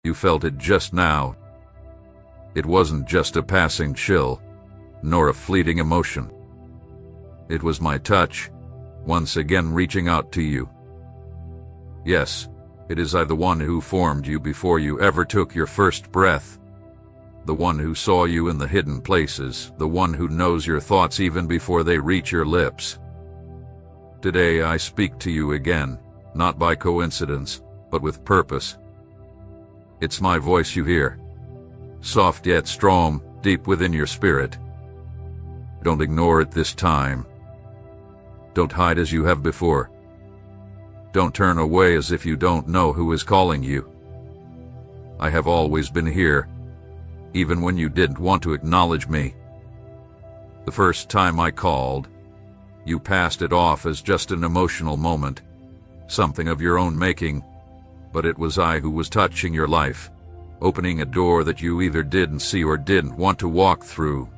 You felt it just now. It wasn't just a passing chill, nor a fleeting emotion. It was my touch, once again reaching out to you. Yes, it is I, the one who formed you before you ever took your first breath. The one who saw you in the hidden places, the one who knows your thoughts even before they reach your lips. Today I speak to you again, not by coincidence, but with purpose. It's my voice you hear, soft yet strong, deep within your spirit. Don't ignore it this time. Don't hide as you have before. Don't turn away as if you don't know who is calling you. I have always been here, even when you didn't want to acknowledge me. The first time I called, you passed it off as just an emotional moment, something of your own making, but it was I who was touching your life, opening a door that you either didn't see or didn't want to walk through.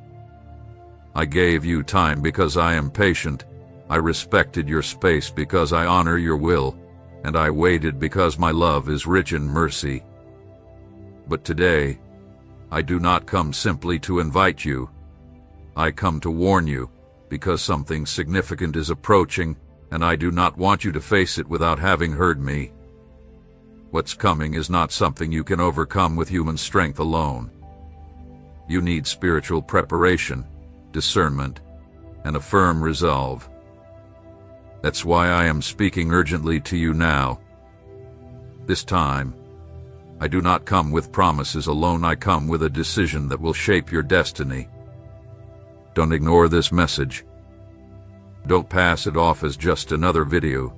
I gave you time because I am patient. I respected your space because I honor your will, and I waited because my love is rich in mercy. But today, I do not come simply to invite you. I come to warn you, because something significant is approaching, and I do not want you to face it without having heard me. What's coming is not something you can overcome with human strength alone. You need spiritual preparation, discernment, and a firm resolve. That's why I am speaking urgently to you now. This time, I do not come with promises alone. I come with a decision that will shape your destiny. Don't ignore this message. Don't pass it off as just another video.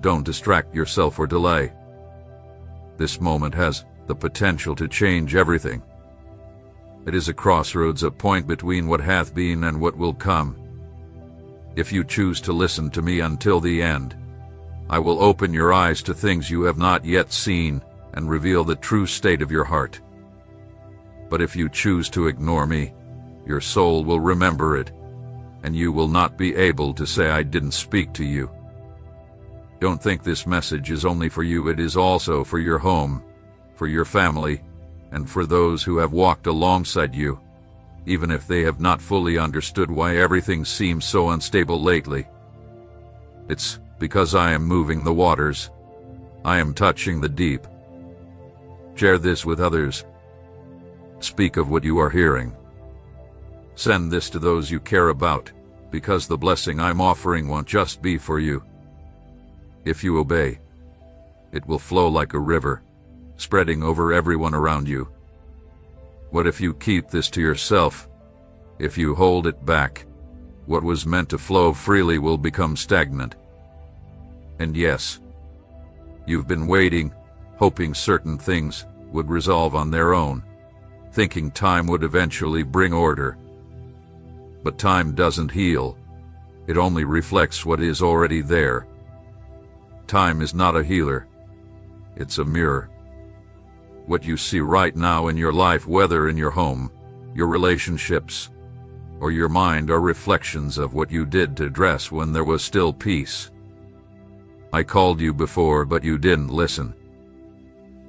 Don't distract yourself or delay. This moment has the potential to change everything. It is a crossroads, a point between what hath been and what will come. If you choose to listen to me until the end, I will open your eyes to things you have not yet seen and reveal the true state of your heart. But if you choose to ignore me, your soul will remember it, and you will not be able to say I didn't speak to you. Don't think this message is only for you. It is also for your home, for your family, and for those who have walked alongside you, even if they have not fully understood why everything seems so unstable lately. It's because I am moving the waters. I am touching the deep. Share this with others. Speak of what you are hearing. Send this to those you care about, because the blessing I'm offering won't just be for you. If you obey, it will flow like a river, spreading over everyone around you. What if you keep this to yourself? If you hold it back, what was meant to flow freely will become stagnant. And yes, you've been waiting, hoping certain things would resolve on their own, thinking time would eventually bring order. But time doesn't heal. It only reflects what is already there. Time is not a healer. It's a mirror. What you see right now in your life, whether in your home, your relationships, or your mind, are reflections of what you did to dress when there was still peace. I called you before, but you didn't listen.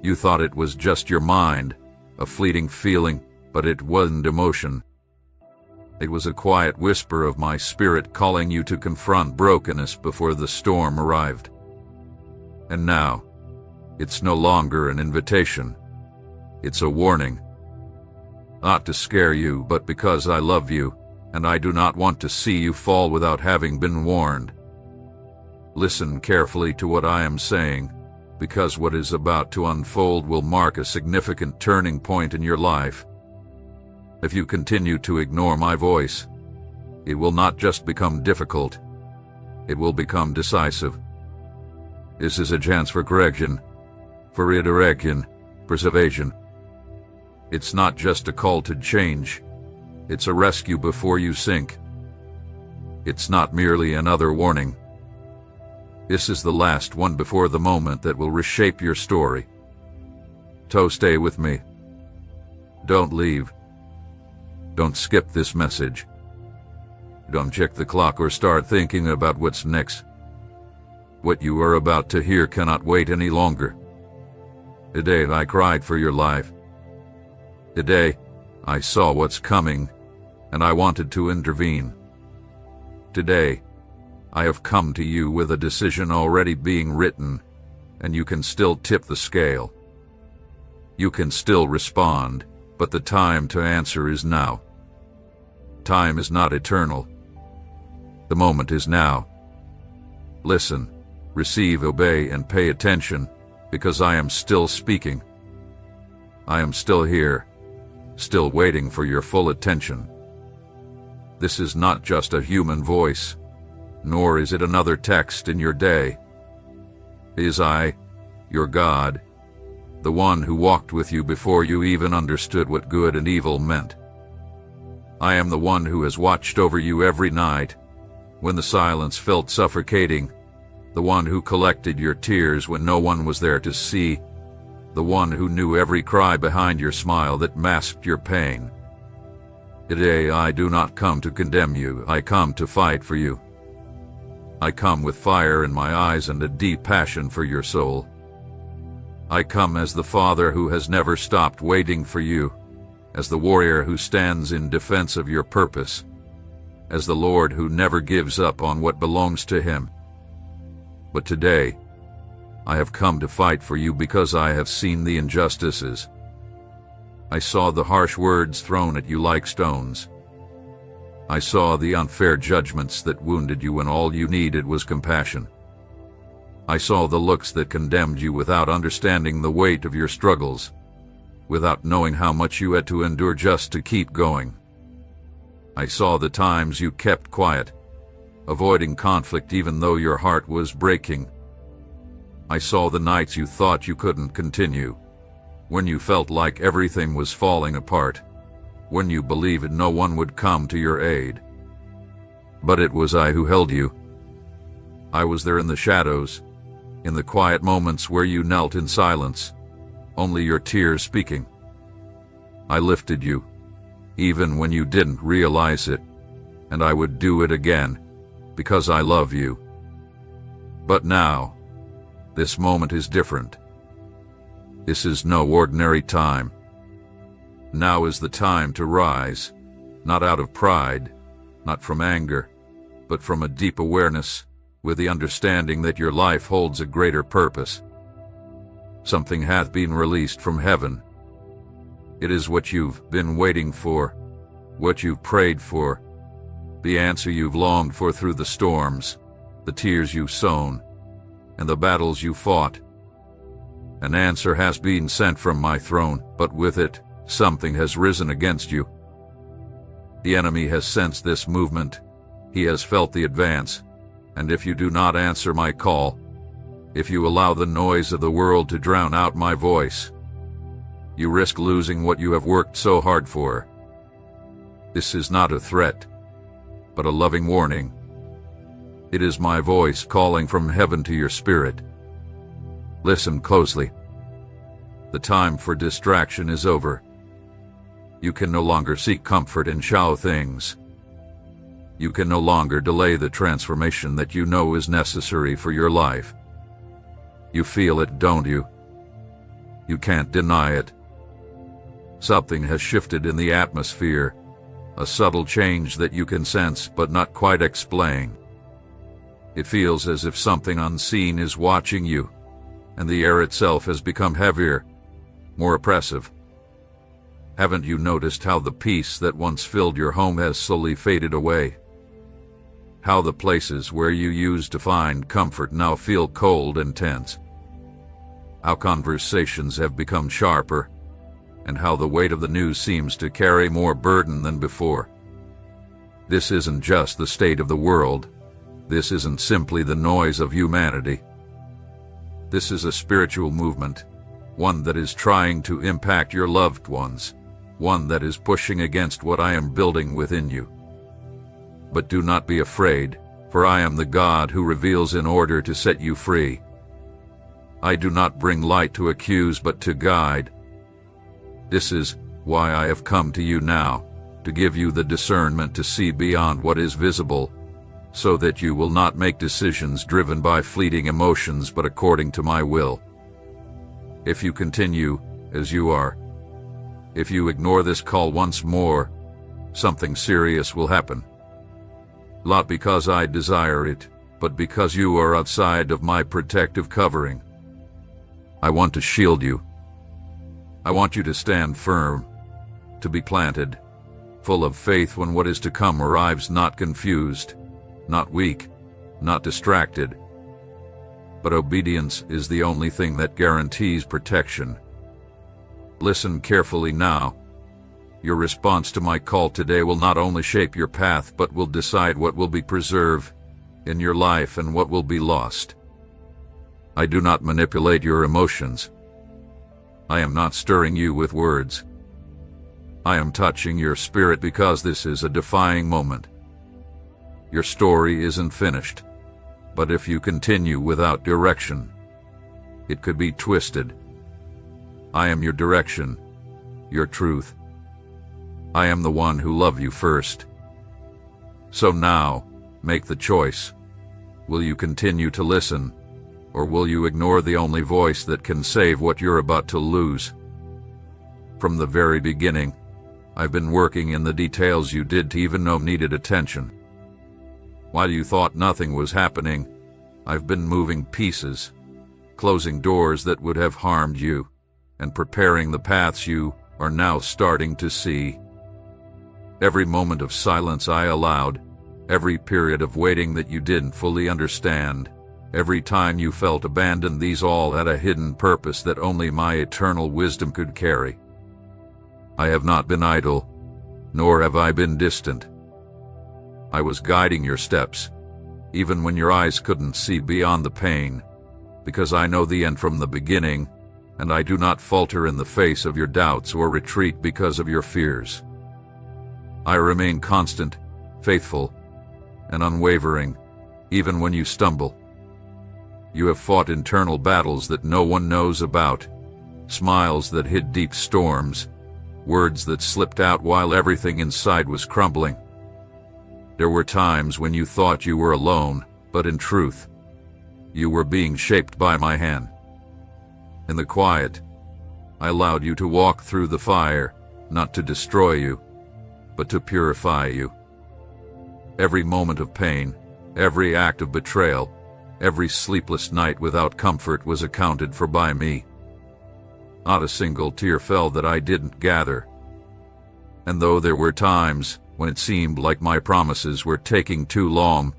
You thought it was just your mind, a fleeting feeling, but it wasn't emotion. It was a quiet whisper of my spirit calling you to confront brokenness before the storm arrived. And now, it's no longer an invitation. It's a warning. Not to scare you, but because I love you, and I do not want to see you fall without having been warned. Listen carefully to what I am saying, because what is about to unfold will mark a significant turning point in your life. If you continue to ignore my voice, it will not just become difficult, it will become decisive. This is a chance for correction, for redirection, preservation. It's not just a call to change, it's a rescue before you sink. It's not merely another warning. This is the last one before the moment that will reshape your story. So stay with me. Don't leave. Don't skip this message. Don't check the clock or start thinking about what's next. What you are about to hear cannot wait any longer. Today I cried for your life. Today I saw what's coming, and I wanted to intervene. Today I have come to you with a decision already being written, and you can still tip the scale. You can still respond, but the time to answer is now. Time is not eternal. The moment is now. Listen, receive, obey, and pay attention, because I am still speaking. I am still here, still waiting for your full attention. This is not just a human voice, nor is it another text in your day. It is I, your God, the one who walked with you before you even understood what good and evil meant. I am the one who has watched over you every night, when the silence felt suffocating, the one who collected your tears when no one was there to see, the one who knew every cry behind your smile that masked your pain. Today I do not come to condemn you, I come to fight for you. I come with fire in my eyes and a deep passion for your soul. I come as the Father who has never stopped waiting for you, as the warrior who stands in defense of your purpose, as the Lord who never gives up on what belongs to him. But today, I have come to fight for you because I have seen the injustices. I saw the harsh words thrown at you like stones. I saw the unfair judgments that wounded you when all you needed was compassion. I saw the looks that condemned you without understanding the weight of your struggles, without knowing how much you had to endure just to keep going. I saw the times you kept quiet, avoiding conflict even though your heart was breaking. I saw the nights you thought you couldn't continue, when you felt like everything was falling apart, when you believed no one would come to your aid. But it was I who held you. I was there in the shadows, in the quiet moments where you knelt in silence, only your tears speaking. I lifted you, even when you didn't realize it, and I would do it again, because I love you. But now, this moment is different. This is no ordinary time. Now is the time to rise, not out of pride, not from anger, but from a deep awareness, with the understanding that your life holds a greater purpose. Something hath been released from heaven. It is what you've been waiting for, what you've prayed for, the answer you've longed for through the storms, the tears you've sown, and the battles you fought. An answer has been sent from my throne, but with it, something has risen against you. The enemy has sensed this movement. He has felt the advance. And if you do not answer my call, if you allow the noise of the world to drown out my voice, you risk losing what you have worked so hard for. This is not a threat, but a loving warning. It is my voice calling from heaven to your spirit. Listen closely. The time for distraction is over. You can no longer seek comfort in shallow things. You can no longer delay the transformation that you know is necessary for your life. You feel it, don't you? You can't deny it. Something has shifted in the atmosphere, a subtle change that you can sense but not quite explain. It feels as if something unseen is watching you, and the air itself has become heavier, more oppressive. Haven't you noticed how the peace that once filled your home has slowly faded away? How the places where you used to find comfort now feel cold and tense? How conversations have become sharper, and how the weight of the news seems to carry more burden than before. This isn't just the state of the world. This isn't simply the noise of humanity. This is a spiritual movement, one that is trying to impact your loved ones, one that is pushing against what I am building within you. But do not be afraid, for I am the God who reveals in order to set you free. I do not bring light to accuse, but to guide. This is why I have come to you now, to give you the discernment to see beyond what is visible, so that you will not make decisions driven by fleeting emotions but according to my will. If you continue as you are, if you ignore this call once more, something serious will happen. Not because I desire it, but because you are outside of my protective covering. I want to shield you. I want you to stand firm, to be planted, full of faith when what is to come arrives, not confused, not weak, not distracted. But obedience is the only thing that guarantees protection. Listen carefully now. Your response to my call today will not only shape your path, but will decide what will be preserved in your life and what will be lost. I do not manipulate your emotions. I am not stirring you with words. I am touching your spirit because this is a defying moment. Your story isn't finished, but if you continue without direction, it could be twisted. I am your direction, your truth. I am the one who loved you first. So now, make the choice. Will you continue to listen, or will you ignore the only voice that can save what you're about to lose? From the very beginning, I've been working in the details you didn't even know needed attention. While you thought nothing was happening, I've been moving pieces, closing doors that would have harmed you, and preparing the paths you are now starting to see. Every moment of silence I allowed, every period of waiting that you didn't fully understand, every time you felt abandoned, these all had a hidden purpose that only my eternal wisdom could carry. I have not been idle, nor have I been distant. I was guiding your steps, even when your eyes couldn't see beyond the pain, because I know the end from the beginning, and I do not falter in the face of your doubts or retreat because of your fears. I remain constant, faithful, and unwavering, even when you stumble. You have fought internal battles that no one knows about, smiles that hid deep storms, words that slipped out while everything inside was crumbling. There were times when you thought you were alone, but in truth, you were being shaped by my hand. In the quiet, I allowed you to walk through the fire, not to destroy you, but to purify you. Every moment of pain, every act of betrayal, every sleepless night without comfort was accounted for by me. Not a single tear fell that I didn't gather. And though there were times when it seemed like my promises were taking too long,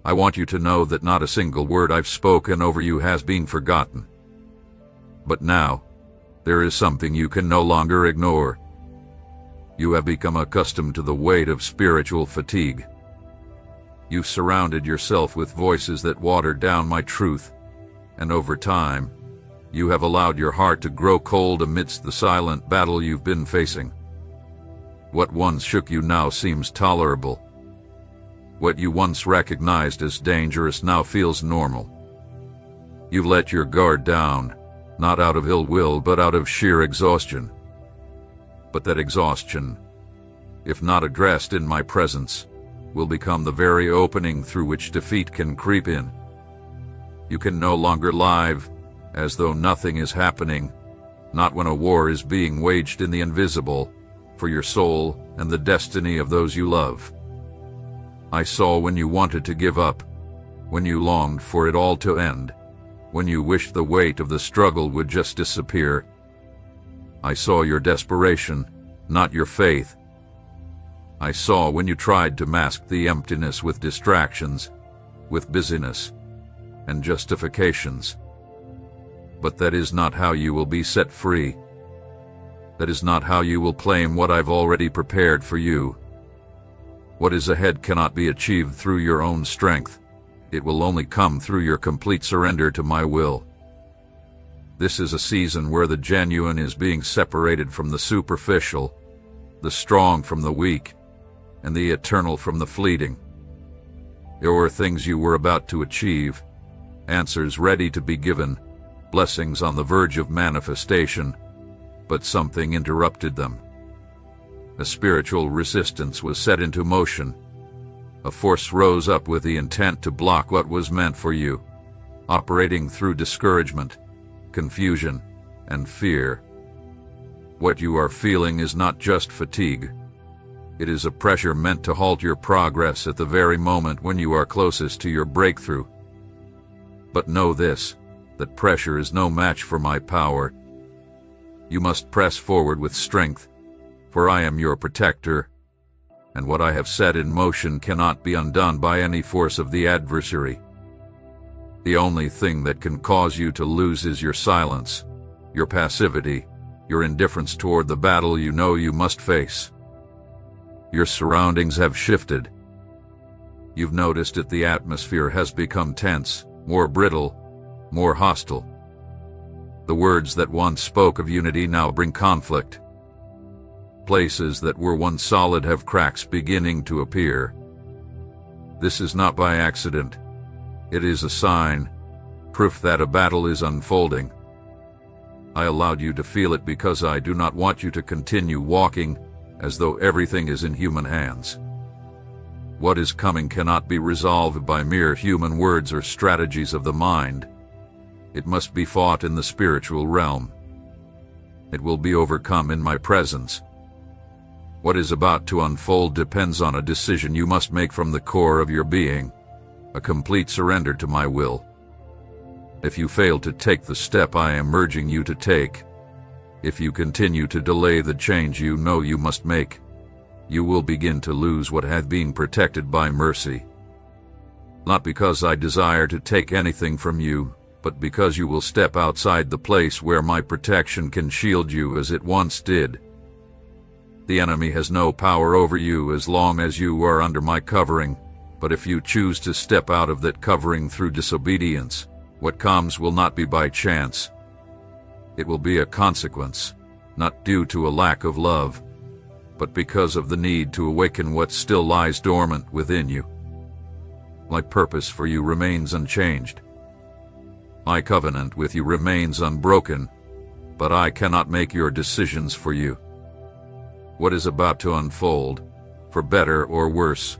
I want you to know that not a single word I've spoken over you has been forgotten. But now, there is something you can no longer ignore. You have become accustomed to the weight of spiritual fatigue. You've surrounded yourself with voices that water down my truth, and over time, you have allowed your heart to grow cold amidst the silent battle you've been facing. What once shook you now seems tolerable. What you once recognized as dangerous now feels normal. You've let your guard down, not out of ill will, but out of sheer exhaustion. But that exhaustion, if not addressed in my presence, will become the very opening through which defeat can creep in. You can no longer live as though nothing is happening, not when a war is being waged in the invisible, for your soul and the destiny of those you love. I saw when you wanted to give up, when you longed for it all to end, when you wished the weight of the struggle would just disappear. I saw your desperation, not your faith. I saw when you tried to mask the emptiness with distractions, with busyness, and justifications. But that is not how you will be set free. That is not how you will claim what I've already prepared for you. What is ahead cannot be achieved through your own strength. It will only come through your complete surrender to my will. This is a season where the genuine is being separated from the superficial, the strong from the weak, and the eternal from the fleeting. There were things you were about to achieve, answers ready to be given, blessings on the verge of manifestation, but something interrupted them. A spiritual resistance was set into motion. A force rose up with the intent to block what was meant for you, operating through discouragement, confusion, and fear. What you are feeling is not just fatigue. It is a pressure meant to halt your progress at the very moment when you are closest to your breakthrough. But know this, that pressure is no match for my power. You must press forward with strength, for I am your protector, and what I have set in motion cannot be undone by any force of the adversary. The only thing that can cause you to lose is your silence, your passivity, your indifference toward the battle you know you must face. Your surroundings have shifted. You've noticed that the atmosphere has become tense, more brittle, more hostile. The words that once spoke of unity now bring conflict. Places that were once solid have cracks beginning to appear. This is not by accident. It is a sign, proof that a battle is unfolding. I allowed you to feel it because I do not want you to continue walking as though everything is in human hands. What is coming cannot be resolved by mere human words or strategies of the mind. It must be fought in the spiritual realm. It will be overcome in my presence. What is about to unfold depends on a decision you must make from the core of your being, a complete surrender to my will. If you fail to take the step I am urging you to take, if you continue to delay the change you know you must make, you will begin to lose what had been protected by mercy. Not because I desire to take anything from you, but because you will step outside the place where my protection can shield you as it once did. The enemy has no power over you as long as you are under my covering, but if you choose to step out of that covering through disobedience, what comes will not be by chance. It will be a consequence, not due to a lack of love, but because of the need to awaken what still lies dormant within you. My purpose for you remains unchanged. My covenant with you remains unbroken, but I cannot make your decisions for you. What is about to unfold, for better or worse,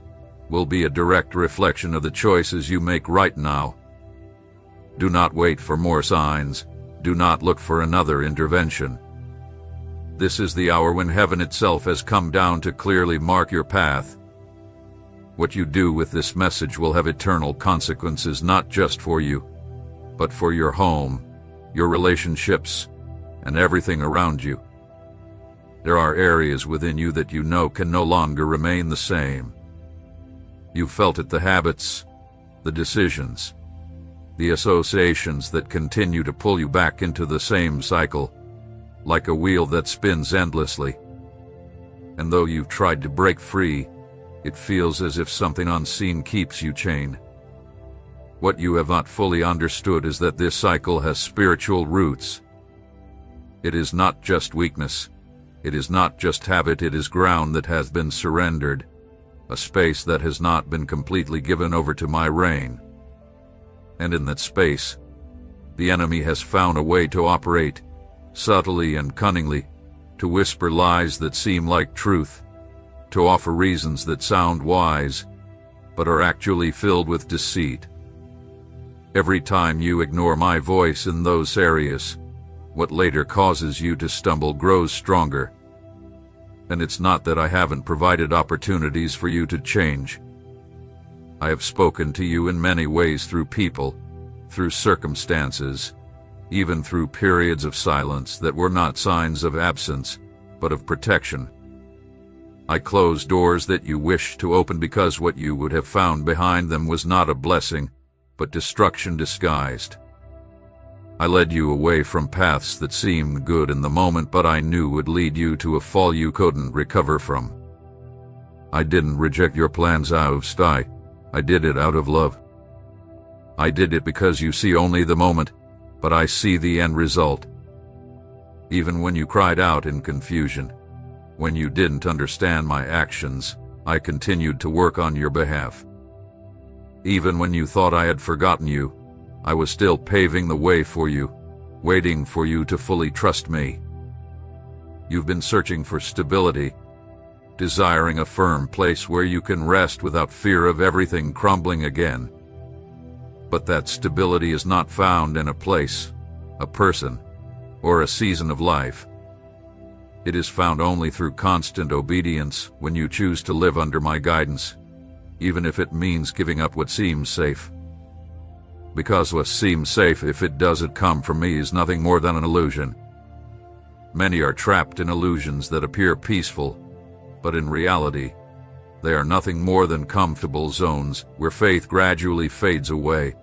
will be a direct reflection of the choices you make right now. Do not wait for more signs. Do not look for another intervention. This is the hour when heaven itself has come down to clearly mark your path. What you do with this message will have eternal consequences not just for you, but for your home, your relationships, and everything around you. There are areas within you that you know can no longer remain the same. You felt it, the habits, the decisions, the associations that continue to pull you back into the same cycle, like a wheel that spins endlessly. And though you've tried to break free, it feels as if something unseen keeps you chained. What you have not fully understood is that this cycle has spiritual roots. It is not just weakness. It is not just habit. It is ground that has been surrendered, a space that has not been completely given over to my reign. And in that space, the enemy has found a way to operate, subtly and cunningly, to whisper lies that seem like truth, to offer reasons that sound wise, but are actually filled with deceit. Every time you ignore my voice in those areas, what later causes you to stumble grows stronger. And it's not that I haven't provided opportunities for you to change. I have spoken to you in many ways, through people, through circumstances, even through periods of silence that were not signs of absence, but of protection. I closed doors that you wished to open because what you would have found behind them was not a blessing, but destruction disguised. I led you away from paths that seemed good in the moment, but I knew would lead you to a fall you couldn't recover from. I didn't reject your plans out of spite. I did it out of love. I did it because you see only the moment, but I see the end result. Even when you cried out in confusion, when you didn't understand my actions, I continued to work on your behalf. Even when you thought I had forgotten you, I was still paving the way for you, waiting for you to fully trust me. You've been searching for stability, desiring a firm place where you can rest without fear of everything crumbling again. But that stability is not found in a place, a person, or a season of life. It is found only through constant obedience when you choose to live under my guidance, even if it means giving up what seems safe. Because what seems safe, if it doesn't come from me, is nothing more than an illusion. Many are trapped in illusions that appear peaceful, but in reality, they are nothing more than comfortable zones where faith gradually fades away.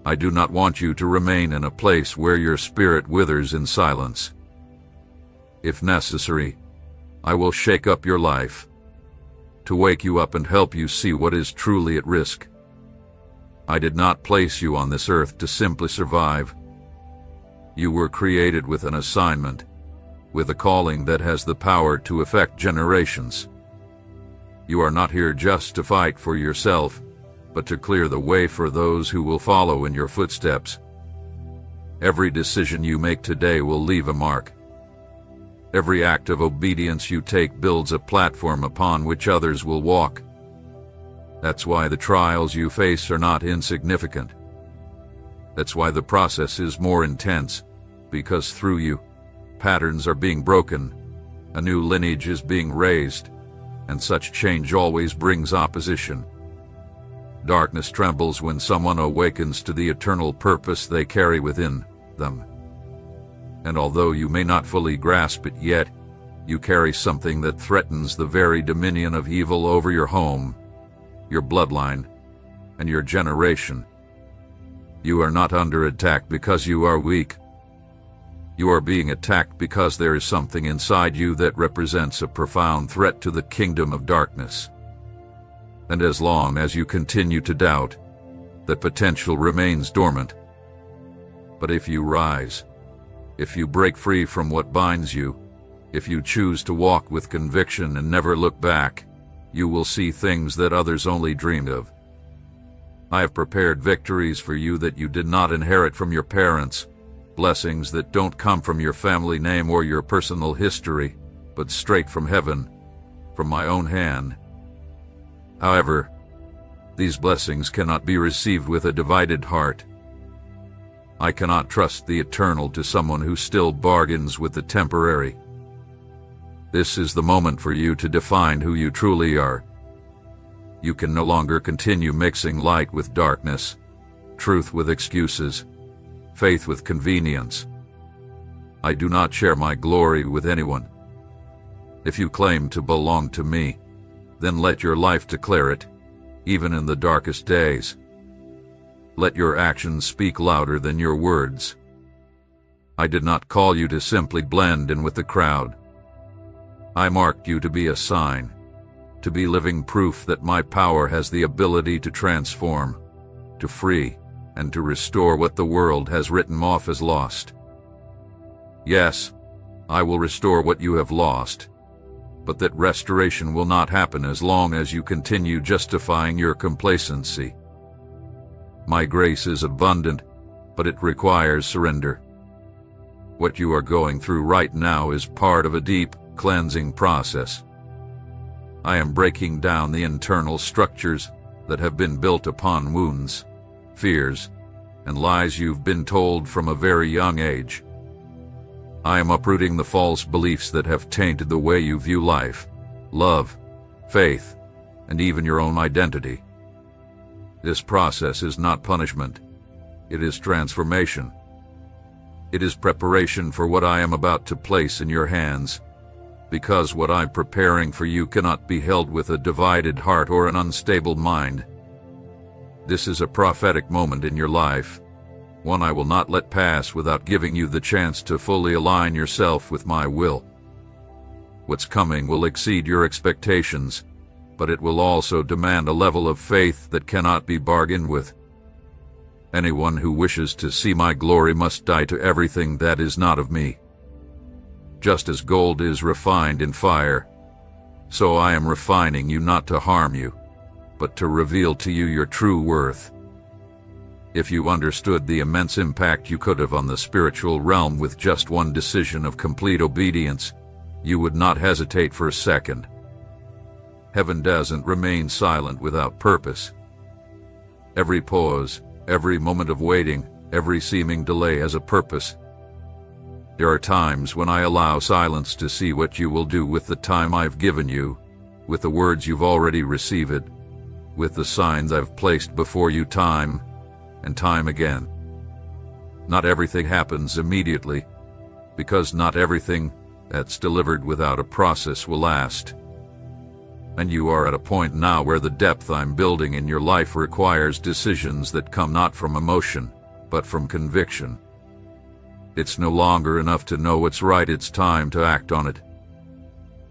I do not want you to remain in a place where your spirit withers in silence. If necessary, I will shake up your life, to wake you up and help you see what is truly at risk. I did not place you on this earth to simply survive. You were created with an assignment, with a calling that has the power to affect generations. You are not here just to fight for yourself, but to clear the way for those who will follow in your footsteps. Every decision you make today will leave a mark. Every act of obedience you take builds a platform upon which others will walk. That's why the trials you face are not insignificant. That's why the process is more intense, because through you, patterns are being broken, a new lineage is being raised, and such change always brings opposition. Darkness trembles when someone awakens to the eternal purpose they carry within them. And although you may not fully grasp it yet, you carry something that threatens the very dominion of evil over your home, your bloodline, and your generation. You are not under attack because you are weak. You are being attacked because there is something inside you that represents a profound threat to the kingdom of darkness. And as long as you continue to doubt, that potential remains dormant. But if you rise, if you break free from what binds you, if you choose to walk with conviction and never look back, you will see things that others only dreamed of. I have prepared victories for you that you did not inherit from your parents, blessings that don't come from your family name or your personal history, but straight from heaven, from my own hand. However, these blessings cannot be received with a divided heart. I cannot trust the eternal to someone who still bargains with the temporary. This is the moment for you to define who you truly are. You can no longer continue mixing light with darkness, truth with excuses, faith with convenience. I do not share my glory with anyone. If you claim to belong to me, then let your life declare it, even in the darkest days. Let your actions speak louder than your words. I did not call you to simply blend in with the crowd. I marked you to be a sign, to be living proof that my power has the ability to transform, to free, and to restore what the world has written off as lost. Yes, I will restore what you have lost, but that restoration will not happen as long as you continue justifying your complacency. My grace is abundant, but it requires surrender. What you are going through right now is part of a deep, cleansing process. I am breaking down the internal structures that have been built upon wounds, fears, and lies you've been told from a very young age. I am uprooting the false beliefs that have tainted the way you view life, love, faith, and even your own identity. This process is not punishment. It is transformation. It is preparation for what I am about to place in your hands, because what I'm preparing for you cannot be held with a divided heart or an unstable mind. This is a prophetic moment in your life, one I will not let pass without giving you the chance to fully align yourself with my will. What's coming will exceed your expectations, but it will also demand a level of faith that cannot be bargained with. Anyone who wishes to see my glory must die to everything that is not of me. Just as gold is refined in fire, so I am refining you not to harm you, but to reveal to you your true worth. If you understood the immense impact you could have on the spiritual realm with just one decision of complete obedience, you would not hesitate for a second. Heaven doesn't remain silent without purpose. Every pause, every moment of waiting, every seeming delay has a purpose. There are times when I allow silence to see what you will do with the time I've given you, with the words you've already received, with the signs I've placed before you time and time again. Not everything happens immediately, because not everything that's delivered without a process will last. And you are at a point now where the depth I'm building in your life requires decisions that come not from emotion, but from conviction. It's no longer enough to know what's right, it's time to act on it.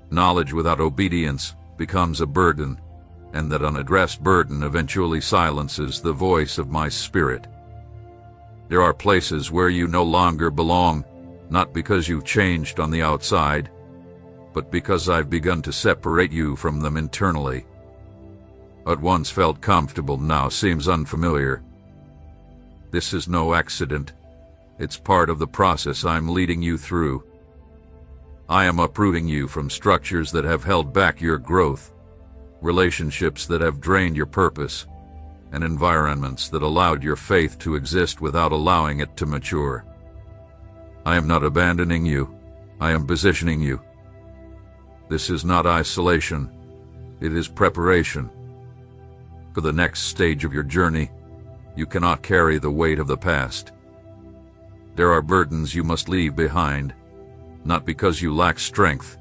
Knowledge without obedience becomes a burden, and that unaddressed burden eventually silences the voice of my spirit. There are places where you no longer belong, not because you've changed on the outside, but because I've begun to separate you from them internally. What once felt comfortable now seems unfamiliar. This is no accident. It's part of the process I'm leading you through. I am uprooting you from structures that have held back your growth, relationships that have drained your purpose, and environments that allowed your faith to exist without allowing it to mature. I am not abandoning you. I am positioning you. This is not isolation. It is preparation. For the next stage of your journey, you cannot carry the weight of the past. There are burdens you must leave behind, not because you lack strength,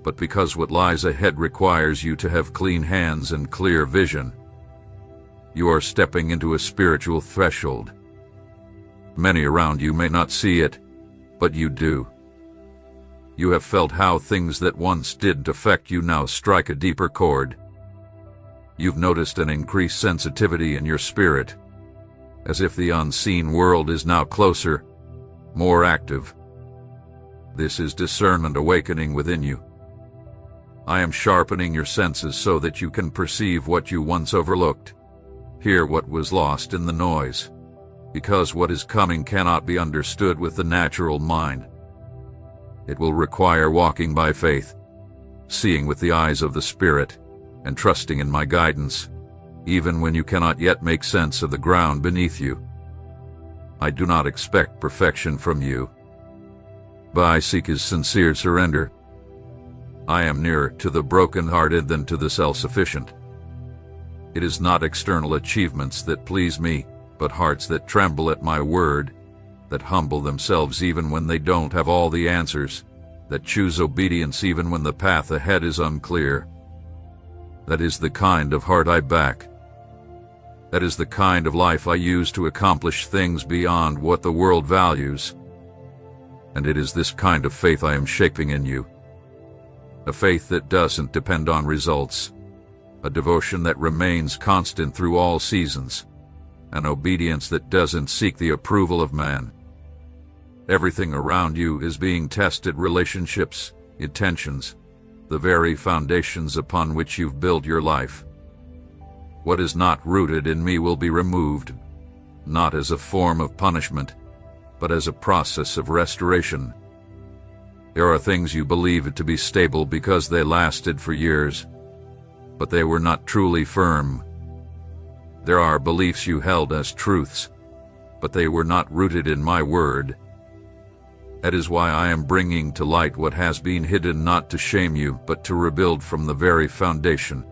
but because what lies ahead requires you to have clean hands and clear vision. You are stepping into a spiritual threshold. Many around you may not see it, but you do. You have felt how things that once didn't affect you now strike a deeper chord. You've noticed an increased sensitivity in your spirit, as if the unseen world is now closer, more active. This is discernment awakening within you. I am sharpening your senses so that you can perceive what you once overlooked, hear what was lost in the noise, because what is coming cannot be understood with the natural mind. It will require walking by faith, seeing with the eyes of the Spirit, and trusting in my guidance, even when you cannot yet make sense of the ground beneath you. I do not expect perfection from you, but I seek his sincere surrender. I am nearer to the broken-hearted than to the self-sufficient. It is not external achievements that please me, but hearts that tremble at my word, that humble themselves even when they don't have all the answers, that choose obedience even when the path ahead is unclear. That is the kind of heart I back. That is the kind of life I use to accomplish things beyond what the world values. And it is this kind of faith I am shaping in you. A faith that doesn't depend on results, a devotion that remains constant through all seasons, an obedience that doesn't seek the approval of man. Everything around you is being tested: relationships, intentions, the very foundations upon which you've built your life. What is not rooted in me will be removed, not as a form of punishment, but as a process of restoration. There are things you believe to be stable because they lasted for years, but they were not truly firm. There are beliefs you held as truths, but they were not rooted in my word. That is why I am bringing to light what has been hidden, not to shame you, but to rebuild from the very foundation.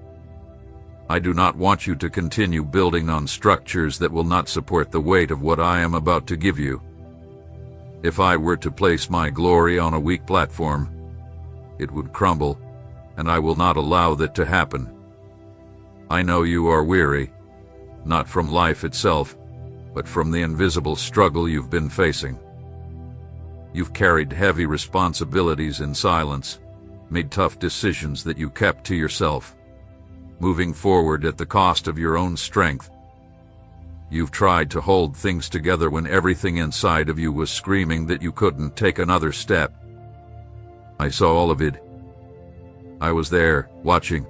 I do not want you to continue building on structures that will not support the weight of what I am about to give you. If I were to place my glory on a weak platform, it would crumble, and I will not allow that to happen. I know you are weary, not from life itself, but from the invisible struggle you've been facing. You've carried heavy responsibilities in silence, made tough decisions that you kept to yourself, moving forward at the cost of your own strength. You've tried to hold things together when everything inside of you was screaming that you couldn't take another step. I saw all of it. I was there, watching.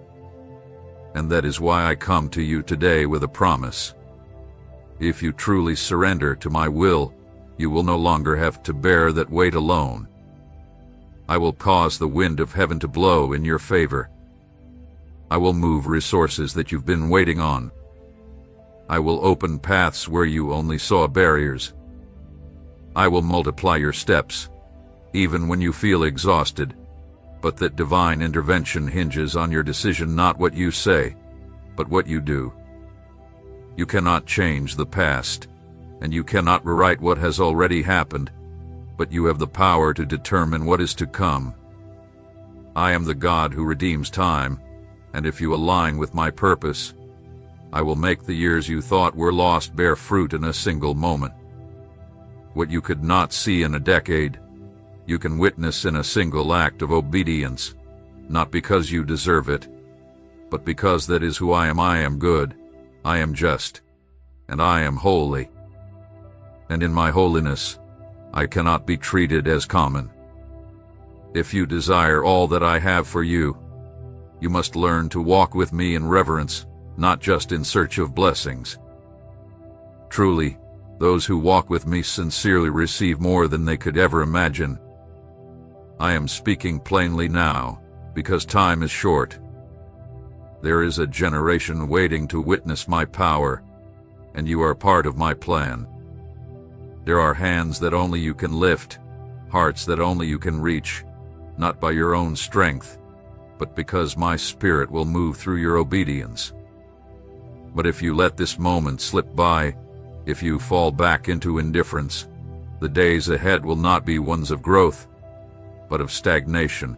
And that is why I come to you today with a promise. If you truly surrender to my will, you will no longer have to bear that weight alone. I will cause the wind of heaven to blow in your favor. I will move resources that you've been waiting on. I will open paths where you only saw barriers. I will multiply your steps, even when you feel exhausted, but that divine intervention hinges on your decision, not what you say, but what you do. You cannot change the past, and you cannot rewrite what has already happened, but you have the power to determine what is to come. I am the God who redeems time, and if you align with my purpose, I will make the years you thought were lost bear fruit in a single moment. What you could not see in a decade, you can witness in a single act of obedience, not because you deserve it, but because that is who I am. I am good, I am just, and I am holy. And in my holiness, I cannot be treated as common. If you desire all that I have for you, you must learn to walk with me in reverence, not just in search of blessings. Truly, those who walk with me sincerely receive more than they could ever imagine. I am speaking plainly now, because time is short. There is a generation waiting to witness my power, and you are part of my plan. There are hands that only you can lift, hearts that only you can reach, not by your own strength, but because my Spirit will move through your obedience. But if you let this moment slip by, if you fall back into indifference, the days ahead will not be ones of growth, but of stagnation.